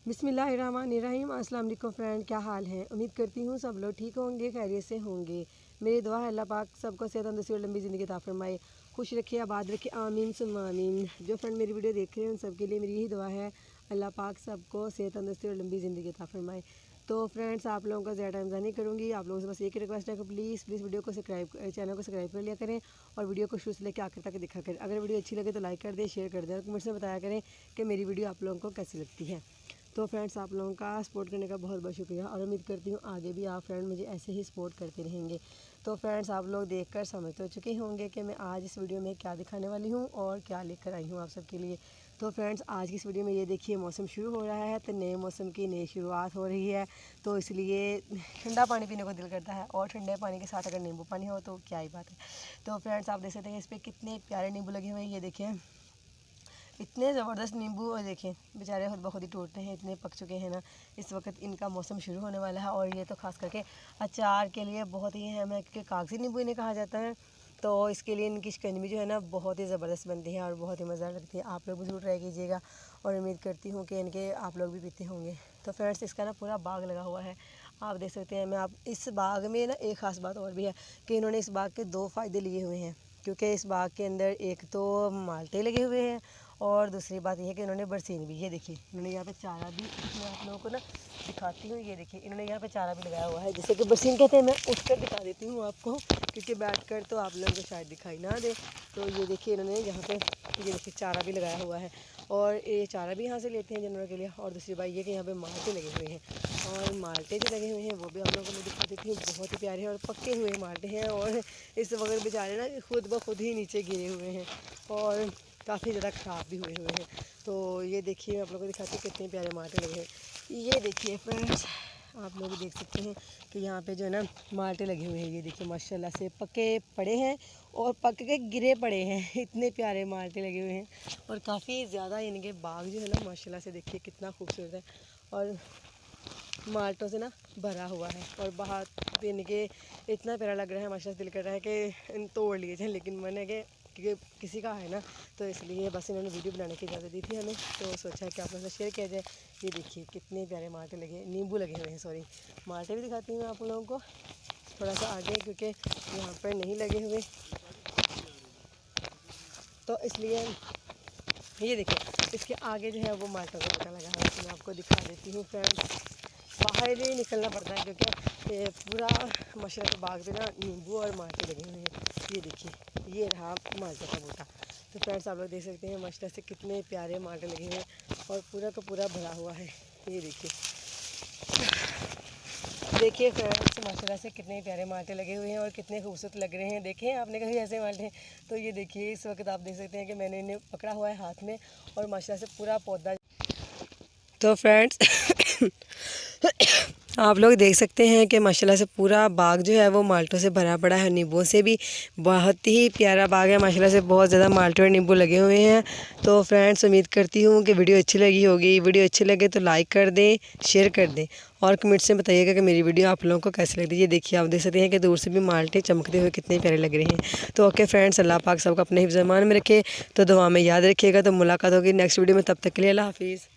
बिस्मिल्लाहिर्रहमानिर्रहीम। अस्सलाम वालेकुम फ्रेंड, क्या हाल है। उम्मीद करती हूँ सब लोग ठीक होंगे, खैरियत से होंगे। मेरी दुआ है अल्लाह पाक सबको सेहत तंदुरुस्ती और लंबी ज़िंदगी अता फरमाए, खुश रखे, आबाद रखे, आमीन सुम्मा आमीन। जो फ्रेंड मेरी वीडियो देख रहे हैं उन सबके लिए मेरी यही दुआ है, अल्लाह पाक सबको सेहत तंदुरुस्ती और लंबी ज़िंदगी अता फरमाए। तो फ्रेंड्स, आप लोगों का ज़्यादा टाइम ज़ाया नहीं करूँगी। आप लोगों से बस एक रिक्वेस्ट है कि प्लीज़ वीडियो को चैनल को सब्सक्राइब कर लिया करें और वीडियो को शुरू से लेकर आखिर तक देखा करें। अगर वीडियो अच्छी लगे तो लाइक कर दें, शेयर कर दें और कमेंट्स में बताया करें कि मेरी वीडियो आप लोगों को कैसी लगती है। तो फ्रेंड्स, आप लोगों का सपोर्ट करने का बहुत बहुत शुक्रिया और उम्मीद करती हूँ आगे भी आप फ्रेंड मुझे ऐसे ही सपोर्ट करते रहेंगे। तो फ्रेंड्स, आप लोग देखकर समझ तो चुके होंगे कि मैं आज इस वीडियो में क्या दिखाने वाली हूँ और क्या लेकर आई हूँ आप सबके लिए। तो फ्रेंड्स, आज की इस वीडियो में ये देखिए, मौसम शुरू हो रहा है तो नए मौसम की नई शुरुआत हो रही है, तो इसलिए ठंडा पानी पीने को दिल करता है और ठंडे पानी के साथ अगर नींबू पानी हो तो क्या ही बात है। तो फ्रेंड्स, आप देख सकते हैं इस पर कितने प्यारे नींबू लगे हुए हैं। ये देखें, इतने ज़बरदस्त नींबू, और देखें बेचारे खुद ब खुद ही टूटते हैं, इतने पक चुके हैं ना। इस वक्त इनका मौसम शुरू होने वाला है और ये तो खास करके अचार के लिए बहुत ही अहम है, क्योंकि कागज़ी नींबू इन्हें कहा जाता है। तो इसके लिए इनकी शिकंजी जो है ना बहुत ही ज़बरदस्त बनती है और बहुत ही मज़ा लगती है। आप लोग भी ज़रूर ट्राई कीजिएगा और उम्मीद करती हूँ कि इनके आप लोग भी पीते होंगे। तो फ्रेंड्स, इसका ना पूरा बाग लगा हुआ है, आप देख सकते हैं। मैं आप इस बाग में ना एक ख़ास बात और भी है कि इन्होंने इस बाग के दो फ़ायदे लिए हुए हैं, क्योंकि इस बाग के अंदर एक तो माल्टे लगे हुए हैं और दूसरी बात यह है कि इन्होंने बरसीन भी, ये देखिए इन्होंने यहाँ पे चारा भी, मैं आप लोगों को ना दिखाती हूँ। ये देखिए इन्होंने यहाँ पे चारा भी लगाया हुआ है, जैसे कि बरसीन कहते हैं। मैं उठकर दिखा देती हूँ आपको, क्योंकि बैठकर तो आप लोगों को शायद दिखाई ना दे। तो ये देखिए इन्होंने यहाँ पे, ये देखिए चारा भी लगाया हुआ है और ये चारा भी यहाँ से लेते हैं जानवरों के लिए। और दूसरी बात ये कि यहाँ पे माल्टे लगे हुए हैं और माल्टे जो लगे हुए हैं वो भी आप लोगों को मैं दिखा देती हूँ। बहुत ही प्यारे हैं और पक्के हुए माल्टे हैं और इस वक्त बेचारे ना खुद ब खुद ही नीचे गिरे हुए हैं और काफ़ी ज़्यादा ख़राब भी हुए हैं। तो ये देखिए, आप लोगों को दिखाती हूँ कितने प्यारे माल्टे लगे हैं। ये देखिए फ्रेंड्स, आप लोग देख सकते हैं कि यहाँ पे जो है ना माल्टे लगे हुए हैं। ये देखिए माशाल्लाह से पके पड़े हैं और पक के गिरे पड़े हैं, इतने प्यारे माल्टे लगे हुए हैं और काफ़ी ज़्यादा इनके बाग जो है ना माशाल्लाह से देखिए कितना खूबसूरत है और माल्टों से ना भरा हुआ है और बाहर इनके इतना प्यारा लग रहा है, माशाल्लाह दिल कर रहा है कि तोड़ लिए जाए, लेकिन मैंने के क्योंकि किसी का है ना, तो इसलिए बस इन्होंने वीडियो बनाने की इजाज़त दी थी हमें, तो सोचा कि आप लोगों से शेयर किया जाए। ये देखिए कितने प्यारे माल्टे लगे, नींबू लगे हुए हैं, सॉरी माल्टे भी दिखाती हूँ आप लोगों को थोड़ा सा आगे, क्योंकि यहाँ पर नहीं लगे हुए, तो इसलिए ये देखिए इसके आगे जो है वो माल्टों का पता लगा है। तो मैं आपको दिखा देती हूँ फ्रेंड्स, बाहर ही निकलना पड़ता है क्योंकि ये पूरा माशाल्लाह के बाग पे ना नींबू और माल्टे लगे हुए हैं। ये देखिए ये रहा माल्टे का बूटा। तो फ्रेंड्स, आप लोग देख सकते हैं माशाल्लाह से कितने प्यारे माल्टे लगे हुए हैं और पूरा का पूरा भरा हुआ है। ये देखिए देखिए फ्रेंड्स, माशाल्लाह से कितने प्यारे माल्टे लगे हुए हैं और कितने खूबसूरत लग रहे हैं। देखें आपने कभी ऐसे माल्टे हैं? तो ये देखिए इस वक्त आप देख सकते हैं कि मैंने इन्हें पकड़ा हुआ है हाथ में और माशाल्लाह से पूरा पौधा। तो फ्रेंड्स आप लोग देख सकते हैं कि माशाल्लाह से पूरा बाग जो है वो माल्टों से भरा पड़ा है, नींबुओं से भी। बहुत ही प्यारा बाग है माशाल्लाह से, बहुत ज़्यादा माल्टे और नींबू लगे हुए हैं। तो फ्रेंड्स, उम्मीद करती हूँ कि वीडियो अच्छी लगी होगी। वीडियो अच्छी लगे तो लाइक कर दें, शेयर कर दें और कमेंट्स में बताइएगा कि मेरी वीडियो आप लोगों को कैसी लगती है। ये देखिए आप देख सकते हैं कि दूर से भी माल्टे चमकते हुए कितने प्यारे लग रहे हैं। तो ओके फ्रेंड्स, अल्लाह पाक सबको अपने हिफ्ज़-ए-मान में रखे, तो दुआ में याद रखिएगा। तो मुलाकात होगी नेक्स्ट वीडियो में, तब तक के लिए अल्लाह हाफिज़।